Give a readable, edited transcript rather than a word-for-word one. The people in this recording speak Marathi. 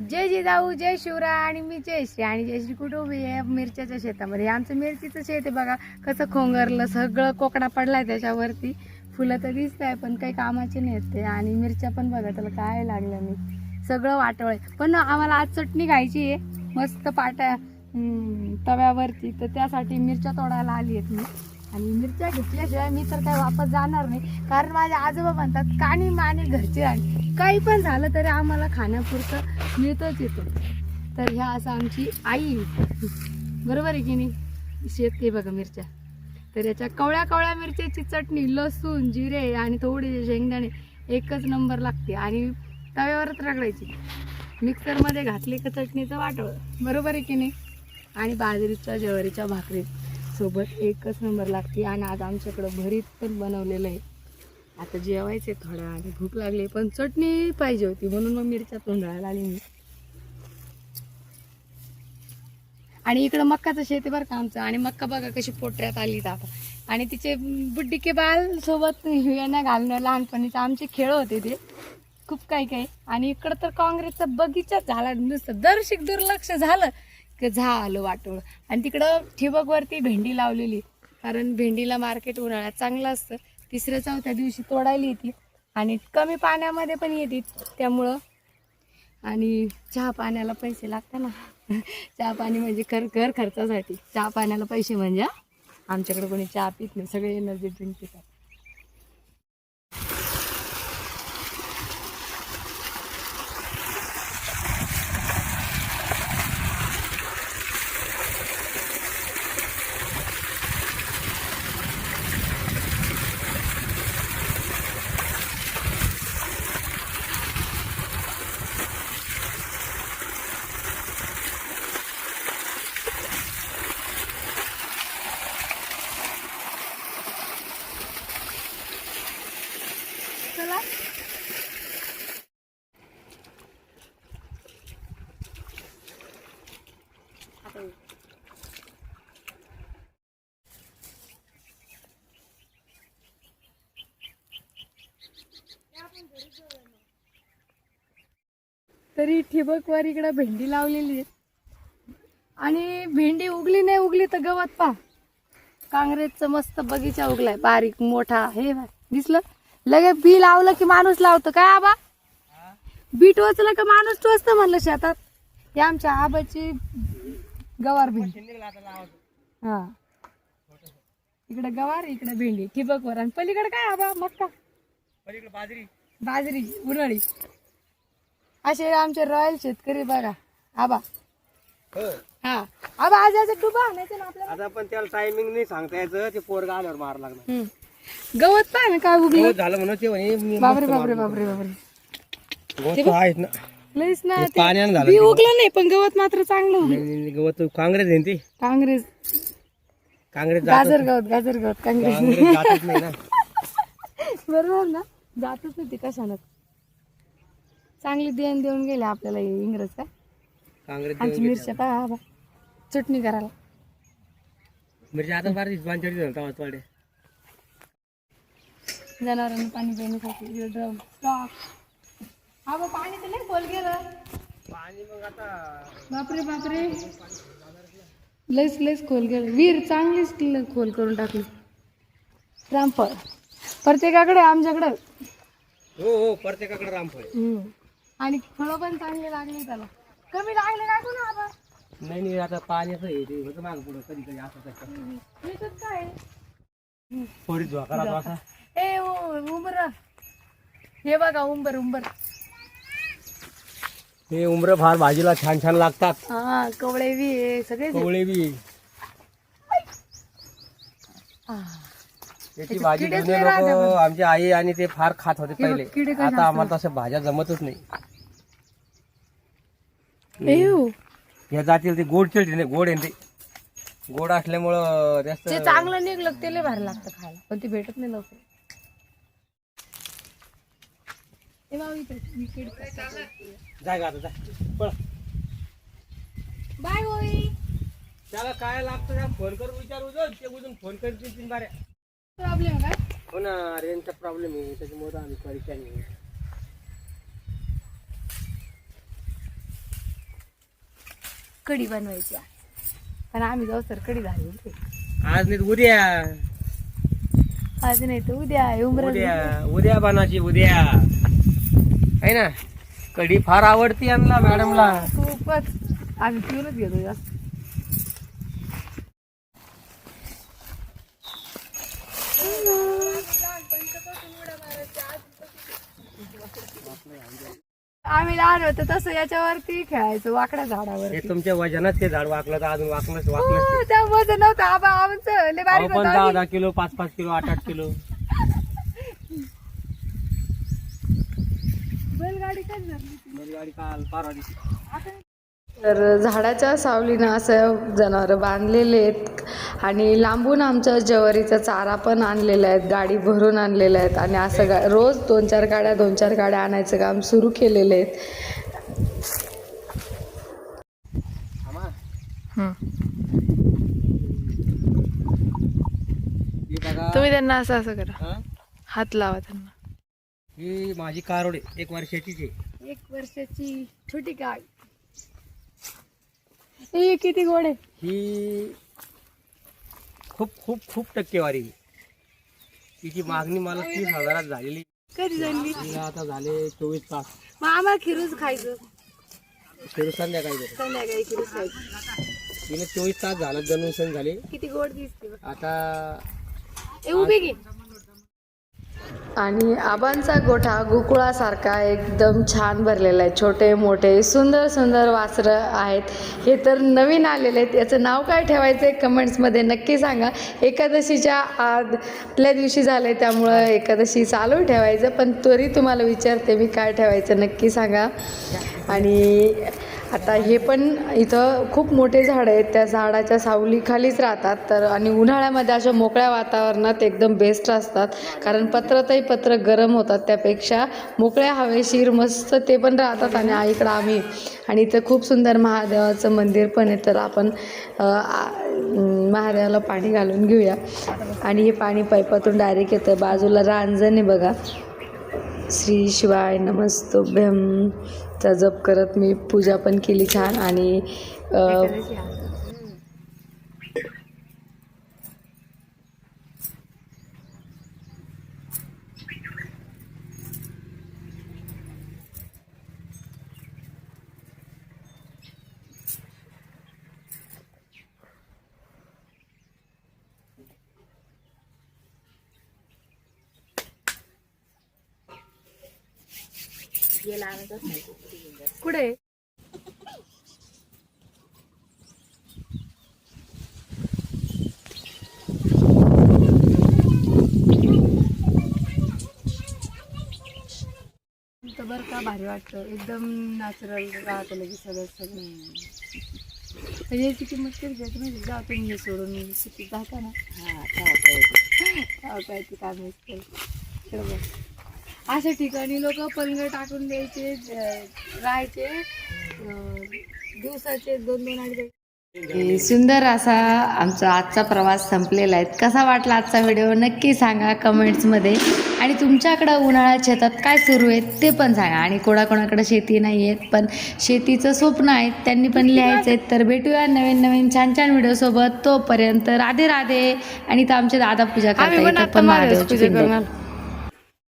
जय जिजाऊ, जय शिवराय आणि मी जयश्री आणि जयश्री कुठे उभी आहे मिरच्याच्या शेतामध्ये. आमचं मिरचीचं शेत आहे बघा, कसं खोंगरलं, सगळं कोकडा पडलाय त्याच्यावरती. फुलं तर दिसत आहे पण काही कामाचे नाहीत ते. आणि मिरच्या पण बघा त्याला काय लागलं नाही, सगळं वाटोळ आहे. पण आम्हाला आज चटणी खायची आहे मस्त पाट्या तव्यावरती, तर त्यासाठी मिरच्या तोडायला आली आहेत मी. आणि मिरच्या घेतल्याशिवाय मी तर काही वापस जाणार नाही, कारण माझे आजोबा म्हणतात कानी माने घरचे आणि काही पण झालं तरी आम्हाला खाण्यापुरतं मिळतच येतं. तर ह्या असं आमची आई, बरोबर आहे की नाही. शेत आहे बघा मिरच्या, तर याच्या कवळ्या कवळ्या मिरच्याची चटणी, लसूण, जिरे आणि थोडे शेंगदाणे एकच नंबर लागते. आणि तव्यावरच रगडायची, मिक्सरमध्ये घातली का चटणीचं वाटोळ, बरोबर आहे की नाही. आणि बाजरीच्या ज्वारीच्या भाकरी सोबत एकच नंबर लागते. आणि आज आमच्याकडं भरीत पण बनवलेलं आहे. आता जेवायचे थोड्या आणि भूक लागली, पण चटणी पाहिजे होती म्हणून मग मिरच्या तोंडायला आली मी. आणि इकडं मक्काचं शेत आहे बरं का आमचं. आणि मक्का बघा कशी पोटऱ्यात आली आता. आणि तिचे बुड्डी के बाल सोबत हिळण्या घालणं लहानपणीचे आमचे खेळ होते ते खूप काही काही. आणि इकडं तर काँग्रेसचा बगीचाच झाला नुसतं, दर्शिक दुर्लक्ष झालं की झालं वाटोळ. आणि तिकडं ठिबकवरती भेंडी लावलेली, कारण भेंडीला मार्केट उन्हाळ्यात चांगलं असतं. 3-4 दिवशी तोडायला येते आणि कमी पाण्यामध्ये पण येते त्यामुळं. आणि चहा पाण्याला पैसे लागतात ना. चहा पाणी म्हणजे घर खर्चासाठी चहा पाण्याला पैसे म्हणजे. आमच्याकडे कोणी चहा पित नाही, सगळे एनर्जी ड्रिंक पितात. चला तरी ठिबकवर इकडं भेंडी लावलेली आहे. आणि भेंडी उगली नाही उगली तर गवत पा, काँग्रेसचं मस्त बगीचा उगलाय बारीक मोठा. हे दिसलं लगे. बी लावलं की माणूस लावतो काय आबा, बी टोचलं का माणूस टोचतं म्हणलं शेतात. हे आमच्या आबाची गवार भेंडी. हा इकडे गवार, इकडे भेंडी ठिबकवर. आणि पलीकडे काय आबा, मक्का, बाजरी, बाजरी उन्हाळी. असे आमचे रॉयल शेतकरी बघा आबा. हा आबा आज याचं डुबा आणायचं ना आपल्याला. आता पण त्याला टायमिंग नाही सांगता यायचं, ते पोरगा आल्यावर मार लागणार. गवत पाय ना काय उगलं झालं म्हणून ते म्हणे बापरे बापरे बापरे बापरे. गवत आहेत ना, लईच ना ते पाण्यानं झालं. बी उगलं नाही पण गवत मात्र चांगलं उगलं. नाही, गवत काँग्रेस आहे ना ती. काँग्रेस काँग्रेस गाजर गवत काँग्रेस जातच नाही ना. बरोबर ना, जातच नाही ती कशानं. चांगली देण देऊन गेले आपल्याला इंग्रज काय. काँग्रेस आमची मिरच्या पाय आबा चटणी करायला. म्हणजे आता बारा 45 झालं वाडे. जनावरांना पाणी पिण्यासाठी ड्रम स्टॉक. आबा पाणी तर नाही खोल गेलं. पाणी मग आता बापरे बापरे, लईच खोल गेलं. विहीर चांगलीच खोल करून टाकली. रामफळ प्रत्येकाकडे, आमच्याकडे हो प्रत्येकाकडे रामफळ. आणि फळं पण चांगले लागले त्याला. कमी लागले काय कोण आबा. नाही आता पाण्याचं हे ते होतं मागं पुढं कधी कधी असं काय थोडी झोकारा असा. ए उंबर, हे बघा उंबर. हे उमरं फार भाजीला छान छान लागतात. हा कवळे बी आहे सगळे. कवळे बी त्याची भाजी जुने लोक आमची आई आणि ते फार खात होते पहिले. आता आम्हाला तसं भाज्या जमतच नाही. ह्या जातील ते गोड चिळते नाही, गोड आहे ते. गोड असल्यामुळं जास्त ते चांगलं निघलं ते लय भारी लागतं खायला, पण ते भेटत नाही लवकर. जाय आता जाय पळ. बाय होई. त्याला काय लागतं त्या फोन करून विचारू ते उजून फोन करतील बाऱ्या. प्रॉब्लेम काय. हो ना, रेंजचा प्रॉब्लेम आहे त्याच्यामुळे आम्ही परेशान आहे. कढी बनवायची आहे. पण आम्ही जाऊ सर कढी झाली होती. आज नाही तर उद्या. आज नाही तर उद्या आहे उद्या बनायची उद्या आहे ना. कढी फार आवडती यांना मॅडमला. खूपच आम्ही पिऊनच घेतो जास्त. आम्ही लहान होतो तसं याच्यावरती खेळायचो वाकड्या झाडावर. हे तुमच्या वजनात ते झाड वाकलं तर अजून वाकलंच त्या वजन नव्हतं आमचं लय बारीक पण होतं. 10 किलो 5 किलो 8 किलो. बैलगाडी काय झाली. बैलगाडी काल परवा दिवशी. तर झाडाच्या सावलीनं असं जनावर बांधलेले आहेत आणि लांबून आमच्या ज्वारीचा चारा पण आणलेला आहे. गाडी भरून आणलेल्या आहेत आणि असं रोज 2-4 गाड्या आणायचं काम सुरू केलेलं आहे. तुम्ही त्यांना असं करा, हात लावा त्यांना. ही माझी कारवड 1 वर्षाचीच आहे. 1 वर्षाची छोटी गाय. ही किती गोड आहे. ही खूप खूप खूप टक्केवारी. तिची मागणी मला 30,000 झालेली. कधी झाली. तिला आता झाले 24 तास. मग आम्हाला खिरूच खायचं. फिरू संध्याकाळी संध्याकाळी खिरूच खायचं. तिने 24 तास झालं जन्म झाले. किती गोड दिसते आता उभी घे. आणि आबांचा गोठा गोकुळासारखा एकदम छान भरलेला आहे. छोटे मोठे सुंदर सुंदर वासरं आहेत. हे तर नवीन आलेले आहेत. याचं नाव काय ठेवायचं आहे कमेंट्समध्ये नक्की सांगा. एकादशीच्या आदल्या दिवशी झालं त्यामुळं एकादशी चालू ठेवायचं, पण तरी तुम्हाला विचारते मी काय ठेवायचं नक्की सांगा. आणि आता हे पण इथं खूप मोठे झाडं आहेत. त्या झाडाच्या सावलीखालीच राहतात. तर आणि उन्हाळ्यामध्ये अशा मोकळ्या वातावरणात एकदम बेस्ट असतात, कारण पत्र गरम होतात. त्यापेक्षा मोकळ्या हवेशीर मस्त ते पण राहतात. आणि इकडं आम्ही आणि इथं खूप सुंदर महादेवाचं मंदिर पण आहे. तर आपण महादेवाला पाणी घालून घेऊया. आणि हे पाणी पाईपातून डायरेक्ट येतं. बाजूला रांजण आहे बघा. श्री शिवाय नमस्तुभ्यं चा जप करत मी पूजा पण केली छान. आणि कुठे बरं का भारी वाटतं. एकदम नॅचरल राहतं लगेच सगळं. याची किंमत किती घ्यायची म्हणजे जा तुम्ही हे सोडून सिटीत जाता ना. काय ते काम बरोबर. अशा ठिकाणी लोक पलंग टाकून द्यायचे, राहायचे दिवसाचे 2-2 अडीच. सुंदर असा आमचा आजचा प्रवास संपलेला आहे. कसा वाटला आजचा व्हिडिओ नक्की सांगा कमेंट्समध्ये. आणि तुमच्याकडं उन्हाळ्यात शेतात काय सुरू आहे ते पण सांगा. आणि कोणाकोणाकडं शेती नाही आहेत पण शेतीचं स्वप्न आहे त्यांनी पण लिहायचं आहे. तर भेटूया नवीन छान व्हिडिओसोबत. तोपर्यंत राधे राधे. आणि तर आमचे दादा पूजा करतात पण महादेवाची पिंड.